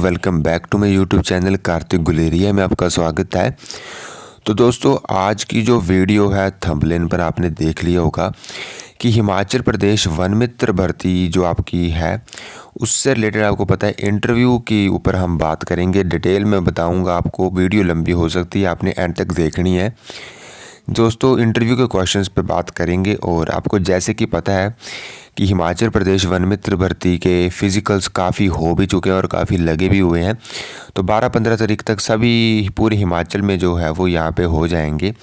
Welcome back to my YouTube channel Kartik Guleria में आपका स्वागत है। तो दोस्तों, आज की जो वीडियो है थंबनेल पर आपने देख लिया होगा कि हिमाचल प्रदेश वन मित्र भर्ती जो आपकी है उससे रिलेटेड आपको पता है इंटरव्यू के ऊपर हम बात करेंगे। डिटेल में बताऊंगा आपको, वीडियो लंबी हो सकती है, आपने एंड तक देखनी है। दोस्तों, इंटरव्यू के क्वेश्चंस पे बात करेंगे और आपको जैसे कि पता है कि हिमाचल प्रदेश वन मित्र भर्ती के फ़िज़िकल्स काफ़ी हो भी चुके हैं और काफ़ी लगे भी हुए हैं। तो 12-15 तारीख तक सभी पूरे हिमाचल में जो है वो यहाँ पे हो जाएंगे।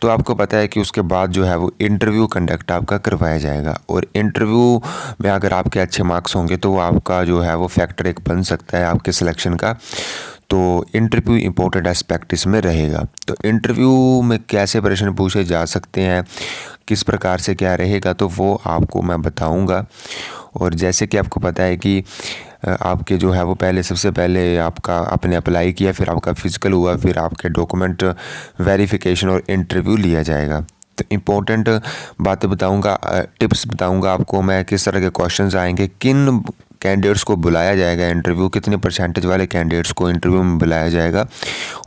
तो आपको पता है कि उसके बाद जो है वो इंटरव्यू कंडक्ट आपका करवाया जाएगा और इंटरव्यू में अगर आपके अच्छे मार्क्स होंगे तो वो आपका जो है वो फैक्टर एक बन सकता है आपके सिलेक्शन का। तो इंटरव्यू इम्पोर्टेंट एस्पेक्ट इसमें रहेगा। तो इंटरव्यू में कैसे प्रश्न पूछे जा सकते हैं, किस प्रकार से क्या रहेगा, तो वो आपको मैं बताऊंगा। और जैसे कि आपको पता है कि आपके जो है वो सबसे पहले आपका आपने अप्लाई किया, फिर आपका फ़िज़िकल हुआ, फिर आपके डॉक्यूमेंट वेरिफिकेशन और इंटरव्यू लिया जाएगा। तो इम्पोर्टेंट बातें बताऊंगा, टिप्स बताऊंगा आपको मैं, किस तरह के क्वेश्चंस आएंगे, किन कैंडिडेट्स को बुलाया जाएगा इंटरव्यू, कितने परसेंटेज वाले कैंडिडेट्स को इंटरव्यू में बुलाया जाएगा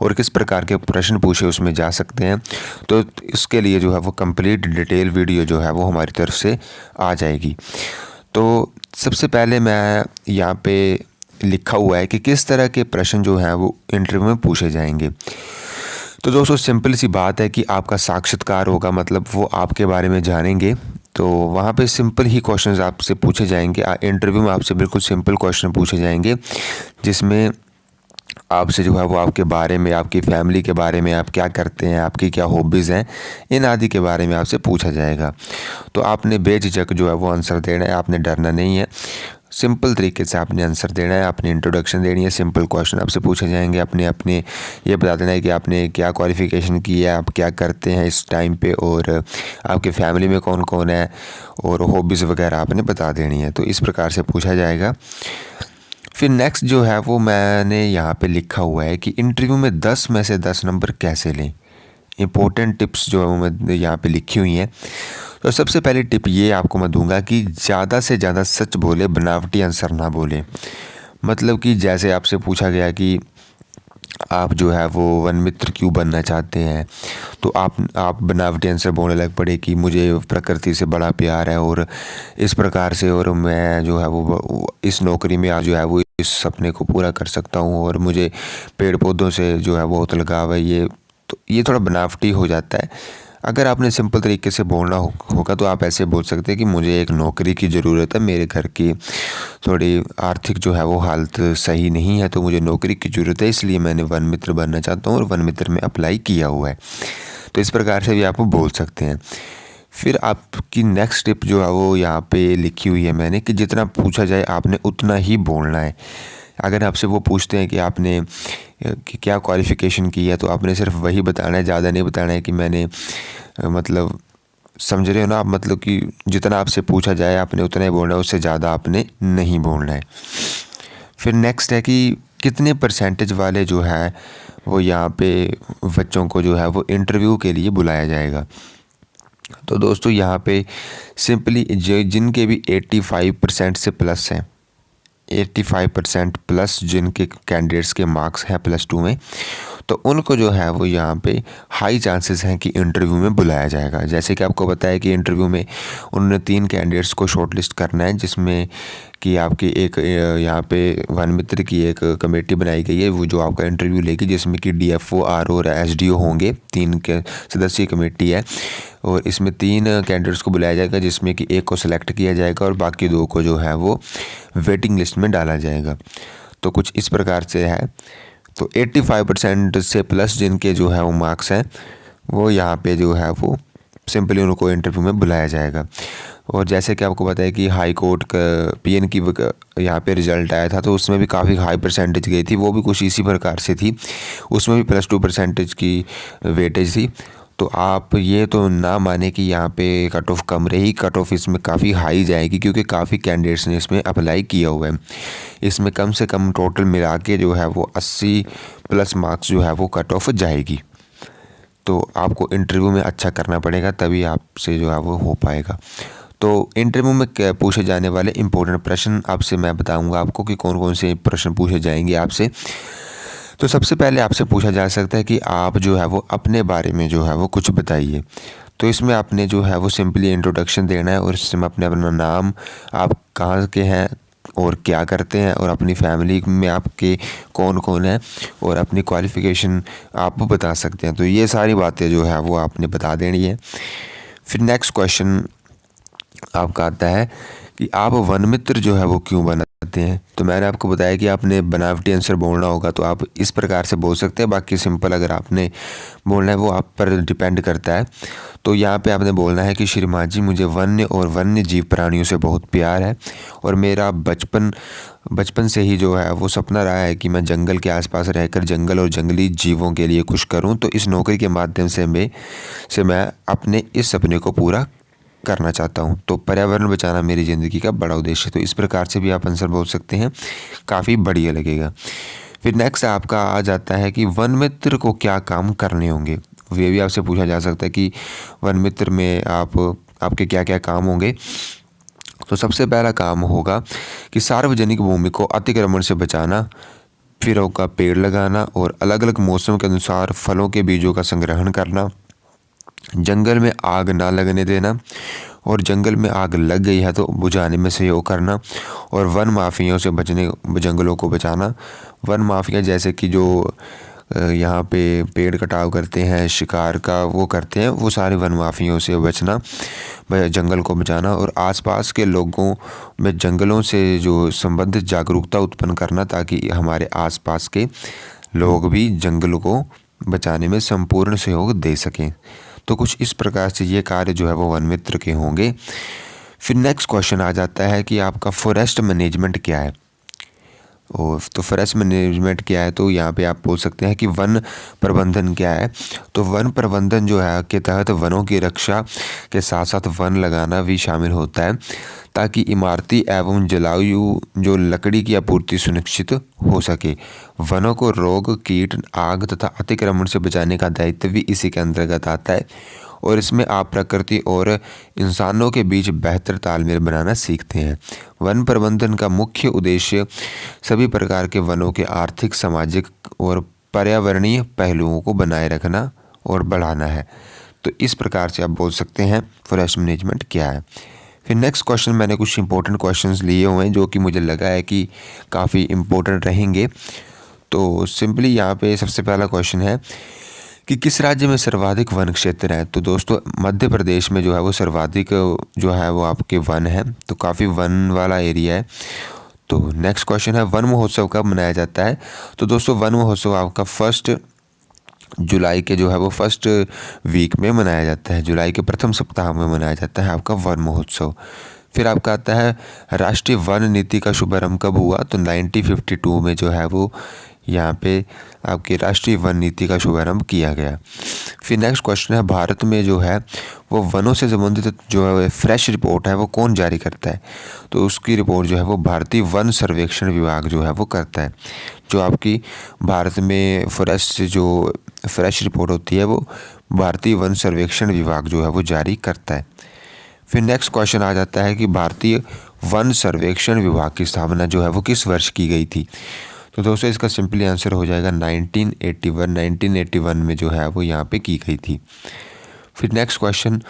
और किस प्रकार के प्रश्न पूछे उसमें जा सकते हैं। तो इसके लिए जो है वो कंप्लीट डिटेल वीडियो जो है वो हमारी तरफ से आ जाएगी। तो सबसे पहले मैं यहाँ पे लिखा हुआ है कि किस तरह के प्रश्न जो हैं वो इंटरव्यू में पूछे जाएंगे। तो दोस्तों, सिंपल सी बात है कि आपका साक्षात्कार होगा, मतलब वो आपके बारे में जानेंगे। तो वहाँ पे सिंपल ही क्वेश्चंस आपसे पूछे जाएंगे। इंटरव्यू में आपसे बिल्कुल सिंपल क्वेश्चन पूछे जाएंगे जिसमें आपसे जो है वो आपके बारे में, आपकी फैमिली के बारे में, आप क्या करते हैं, आपकी क्या हॉबीज़ हैं, इन आदि के बारे में आपसे पूछा जाएगा। तो आपने बेझिझक जो है वो आंसर देना है, आपने डरना नहीं है। सिंपल तरीके से आपने आंसर देना है, आपने इंट्रोडक्शन देनी है, सिंपल क्वेश्चन आपसे पूछे जाएंगे। अपने ये बता देना है कि आपने क्या क्वालिफ़िकेशन की है, आप क्या करते हैं इस टाइम पे, और आपके फैमिली में कौन कौन है, और हॉबीज़ वगैरह आपने बता देनी है। तो इस प्रकार से पूछा जाएगा। फिर नेक्स्ट जो है वो मैंने यहाँ पे लिखा हुआ है कि इंटरव्यू में 10 में से 10 नंबर कैसे लें। इम्पोर्टेंट टिप्स जो है मैं यहाँ पे लिखी हुई हैं। तो सबसे पहली टिप ये आपको मैं दूंगा कि ज़्यादा से ज़्यादा सच बोले, बनावटी आंसर ना बोले। मतलब कि जैसे आपसे पूछा गया कि आप जो है वो वन मित्र क्यों बनना चाहते हैं, तो आप बनावटी आंसर बोलने लग पड़े कि मुझे प्रकृति से बड़ा प्यार है और इस प्रकार से, और मैं जो है वो इस नौकरी में आज जो है वो इस सपने को पूरा कर सकता हूँ, और मुझे पेड़ पौधों से जो है बहुत लगाव है। ये थोड़ा बनावटी हो जाता है। अगर आपने सिंपल तरीके से बोलना होगा तो आप ऐसे बोल सकते हैं कि मुझे एक नौकरी की ज़रूरत है, मेरे घर की थोड़ी आर्थिक जो है वो हालत सही नहीं है, तो मुझे नौकरी की ज़रूरत है, इसलिए मैंने वन मित्र बनना चाहता हूँ और वन मित्र में अप्लाई किया हुआ है। तो इस प्रकार से भी आप बोल सकते हैं। फिर आपकी नेक्स्ट टिप जो है वो यहाँ पे लिखी हुई है मैंने कि जितना पूछा जाए आपने उतना ही बोलना है। अगर आपसे वो पूछते हैं कि आपने कि क्या क्वालिफ़िकेशन की है, तो आपने सिर्फ वही बताना है, ज़्यादा नहीं बताना है कि मैंने मतलब, समझ रहे हो ना आप, मतलब कि जितना आपसे पूछा जाए आपने उतना ही बोलना है, उससे ज़्यादा आपने नहीं बोलना है। फिर नेक्स्ट है कि कितने परसेंटेज वाले जो है वो यहाँ पे बच्चों को जो है वो इंटरव्यू के लिए बुलाया जाएगा। तो दोस्तों, यहाँ पे सिंपली जिनके भी 85% से प्लस हैं, 85% प्लस जिनके कैंडिडेट्स के मार्क्स हैं +2 में, तो उनको जो है वो यहाँ पे हाई चांसेस हैं कि इंटरव्यू में बुलाया जाएगा। जैसे कि आपको पता है कि इंटरव्यू में उन्होंने 3 कैंडिडेट्स को शॉर्टलिस्ट करना है, जिसमें कि आपकी एक यहाँ पे वन मित्र की एक कमेटी बनाई गई है वो जो आपका इंटरव्यू लेगी, जिसमें कि DFO, RO और SDO होंगे। 3 के सदस्यीय कमेटी है और इसमें 3 कैंडिडेट्स को बुलाया जाएगा, जिसमें कि एक को सिलेक्ट किया जाएगा और बाकी 2 को जो है वो वेटिंग लिस्ट में डाला जाएगा। तो कुछ इस प्रकार से है। तो 85% से प्लस जिनके जो है वो मार्क्स हैं, वो यहाँ पे जो है वो सिंपली उनको इंटरव्यू में बुलाया जाएगा। और जैसे कि आपको पता है कि हाई कोर्ट का PN की यहाँ पे रिज़ल्ट आया था, तो उसमें भी काफ़ी हाई परसेंटेज गई थी, वो भी कुछ इसी प्रकार से थी, उसमें भी +2 परसेंटेज की वेटेज थी। तो आप ये तो ना माने कि यहाँ पे कट ऑफ कम रही, कट ऑफ इसमें काफ़ी हाई जाएगी, क्योंकि काफ़ी कैंडिडेट्स ने इसमें अप्लाई किया हुआ है। इसमें कम से कम टोटल मिला के जो है वो 80+ मार्क्स जो है वो कट ऑफ जाएगी। तो आपको इंटरव्यू में अच्छा करना पड़ेगा, तभी आपसे जो है वो हो पाएगा। तो इंटरव्यू में पूछे जाने वाले इंपॉर्टेंट प्रश्न आपसे मैं बताऊंगा आपको कि कौन कौन से प्रश्न पूछे जाएंगे आपसे। तो सबसे पहले आपसे पूछा जा सकता है कि आप जो है वो अपने बारे में जो है वो कुछ बताइए। तो इसमें आपने जो है वो सिंपली इंट्रोडक्शन देना है और इसमें अपने अपना नाम, आप कहाँ के हैं और क्या करते हैं, और अपनी फैमिली में आपके कौन कौन है, और अपनी क्वालिफ़िकेशन आप बता सकते हैं। तो ये सारी बातें जो है वो आपने बता देनी है। फिर नेक्स्ट क्वेश्चन आपका आता है कि आप वन मित्र जो है वो क्यों बनाते हैं। तो मैंने आपको बताया कि आपने बनावटी आंसर बोलना होगा, तो आप इस प्रकार से बोल सकते हैं। बाकी सिंपल अगर आपने बोलना है वो आप पर डिपेंड करता है। तो यहाँ पे आपने बोलना है कि श्रीमान जी, मुझे वन्य और वन्य जीव प्राणियों से बहुत प्यार है और मेरा बचपन से ही जो है वो सपना रहा है कि मैं जंगल के आसपास रहकर जंगल और जंगली जीवों के लिए कुछ करूं। तो इस नौकरी के माध्यम से मैं अपने इस सपने को पूरा करना चाहता हूं। तो पर्यावरण बचाना मेरी ज़िंदगी का बड़ा उद्देश्य है। तो इस प्रकार से भी आप आंसर बोल सकते हैं, काफ़ी बढ़िया लगेगा। फिर नेक्स्ट आपका आ जाता है कि वन मित्र को क्या काम करने होंगे। ये भी आपसे पूछा जा सकता है कि वन मित्र में आपके क्या क्या काम होंगे। तो सबसे पहला काम होगा कि सार्वजनिक भूमि को अतिक्रमण से बचाना, फिर होगा पेड़ लगाना और अलग अलग मौसम के अनुसार फलों के बीजों का संग्रहण करना, जंगल में आग ना लगने देना, और जंगल में आग लग गई है तो बुझाने में सहयोग करना, और वन माफियाओं से बचने, जंगलों को बचाना। वन माफिया जैसे कि जो यहाँ पे पेड़ कटाव करते हैं, शिकार का वो करते हैं, वो सारे वन माफियाओं से बचना, जंगल को बचाना, और आसपास के लोगों में जंगलों से जो संबंधित जागरूकता उत्पन्न करना, ताकि हमारे आसपास के लोग भी जंगल को बचाने में संपूर्ण सहयोग दे सकें। तो कुछ इस प्रकार से ये कार्य जो है वो वन मित्र के होंगे। फिर नेक्स्ट क्वेश्चन आ जाता है कि आपका फॉरेस्ट मैनेजमेंट क्या है। और तो फॉरेस्ट मैनेजमेंट क्या है, तो यहाँ पे आप बोल सकते हैं कि वन प्रबंधन क्या है। तो वन प्रबंधन जो है के तहत वनों की रक्षा के साथ साथ वन लगाना भी शामिल होता है, ताकि इमारती एवं जलवायु जो लकड़ी की आपूर्ति सुनिश्चित हो सके। वनों को रोग, कीट, आग तथा अतिक्रमण से बचाने का दायित्व भी इसी के अंतर्गत आता है, और इसमें आप प्रकृति और इंसानों के बीच बेहतर तालमेल बनाना सीखते हैं। वन प्रबंधन का मुख्य उद्देश्य सभी प्रकार के वनों के आर्थिक, सामाजिक और पर्यावरणीय पहलुओं को बनाए रखना और बढ़ाना है। तो इस प्रकार से आप बोल सकते हैं फॉरेस्ट मैनेजमेंट क्या है। फिर नेक्स्ट क्वेश्चन मैंने कुछ इंपॉर्टेंट क्वेश्चंस लिए हुए हैं जो कि मुझे लगा है कि काफ़ी इम्पोर्टेंट रहेंगे। तो सिंपली यहाँ पे सबसे पहला क्वेश्चन है कि किस राज्य में सर्वाधिक वन क्षेत्र है। तो दोस्तों मध्य प्रदेश में जो है वो सर्वाधिक जो है वो आपके वन है, तो काफ़ी वन वाला एरिया है। तो नेक्स्ट क्वेश्चन है वन महोत्सव कब मनाया जाता है। तो दोस्तों वन महोत्सव आपका 1 जुलाई के जो है वो फर्स्ट वीक में मनाया जाता है, जुलाई के प्रथम सप्ताह में मनाया जाता है आपका वन महोत्सव। फिर आपका आता है राष्ट्रीय वन नीति का शुभारंभ कब हुआ। तो 1952 में जो है वो यहाँ पे आपकी राष्ट्रीय वन नीति का शुभारंभ किया गया। फिर नेक्स्ट क्वेश्चन है भारत में जो है वो वनों से संबंधित जो है फ्रेश रिपोर्ट है वो कौन जारी करता है। तो उसकी रिपोर्ट जो है वो भारतीय वन सर्वेक्षण विभाग जो है वो करता है। जो आपकी भारत में फॉरेस्ट से जो फ्रेश रिपोर्ट होती है वो भारतीय वन सर्वेक्षण विभाग जो है वो जारी करता है। फिर नेक्स्ट क्वेश्चन आ जाता है कि भारतीय वन सर्वेक्षण विभाग की स्थापना जो है वो किस वर्ष की गई थी। तो दोस्तों इसका सिंपली आंसर हो जाएगा 1981 में जो है वो यहाँ पे की गई थी। फिर नेक्स्ट क्वेश्चन,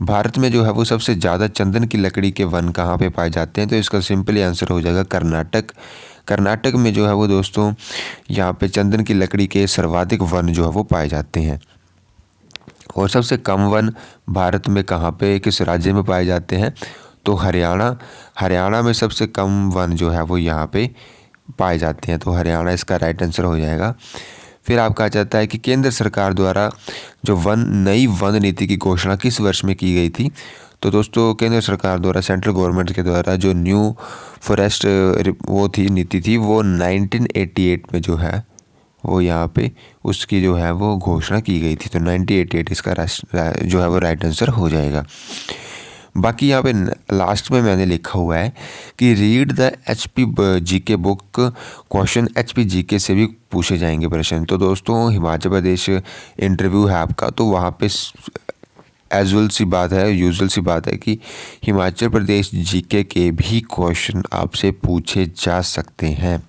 भारत में जो है वो सबसे ज़्यादा चंदन की लकड़ी के वन कहाँ पे पाए जाते हैं। तो इसका सिंपली आंसर हो जाएगा कर्नाटक। कर्नाटक में जो है वो दोस्तों यहाँ पे चंदन की लकड़ी के सर्वाधिक वन जो है वो पाए जाते हैं। और सबसे कम वन भारत में कहाँ पे, किस राज्य में पाए जाते हैं। तो हरियाणा में सबसे कम वन जो है वो यहाँ पे पाए जाते हैं। तो हरियाणा इसका राइट आंसर हो जाएगा। फिर आपका आ जाता है कि केंद्र सरकार द्वारा जो नई वन नीति की घोषणा किस वर्ष में की गई थी। तो दोस्तों केंद्र सरकार द्वारा, सेंट्रल गवर्नमेंट के द्वारा जो न्यू फॉरेस्ट वो थी नीति थी वो 1988 में जो है वो यहाँ पे उसकी जो है वो घोषणा की गई थी। तो 1988 इसका जो है वो राइट आंसर हो जाएगा। बाकी यहाँ पे लास्ट में मैंने लिखा हुआ है कि read the HP GK book, question HP GK से भी पूछे जाएंगे प्रश्न। तो दोस्तों हिमाचल प्रदेश इंटरव्यू है आपका, तो वहाँ पे यूजुअल सी बात है कि हिमाचल प्रदेश जीके के भी क्वेश्चन आपसे पूछे जा सकते हैं।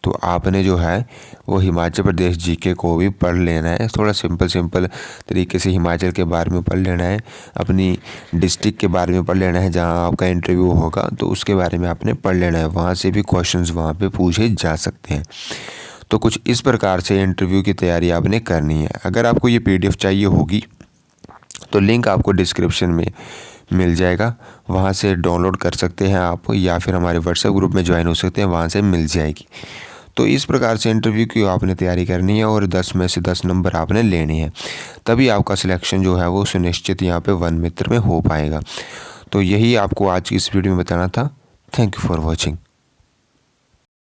तो आपने जो है वो हिमाचल प्रदेश जीके को भी पढ़ लेना है। थोड़ा सिंपल तरीके से हिमाचल के बारे में पढ़ लेना है, अपनी डिस्ट्रिक्ट के बारे में पढ़ लेना है, जहां आपका इंटरव्यू होगा तो उसके बारे में आपने पढ़ लेना है। वहां से भी क्वेश्चंस वहां पे पूछे जा सकते हैं। तो कुछ इस प्रकार से इंटरव्यू की तैयारी आपने करनी है। अगर आपको ये PDF चाहिए होगी तो लिंक आपको डिस्क्रिप्शन में मिल जाएगा, वहाँ से डाउनलोड कर सकते हैं आप, या फिर हमारे व्हाट्सएप ग्रुप में ज्वाइन हो सकते हैं, वहाँ से मिल जाएगी। तो इस प्रकार से इंटरव्यू की आपने तैयारी करनी है और 10 में से 10 नंबर आपने लेने हैं, तभी आपका सिलेक्शन जो है वो सुनिश्चित यहाँ पे वन मित्र में हो पाएगा। तो यही आपको आज की इस वीडियो में बताना था। Thank you for watching.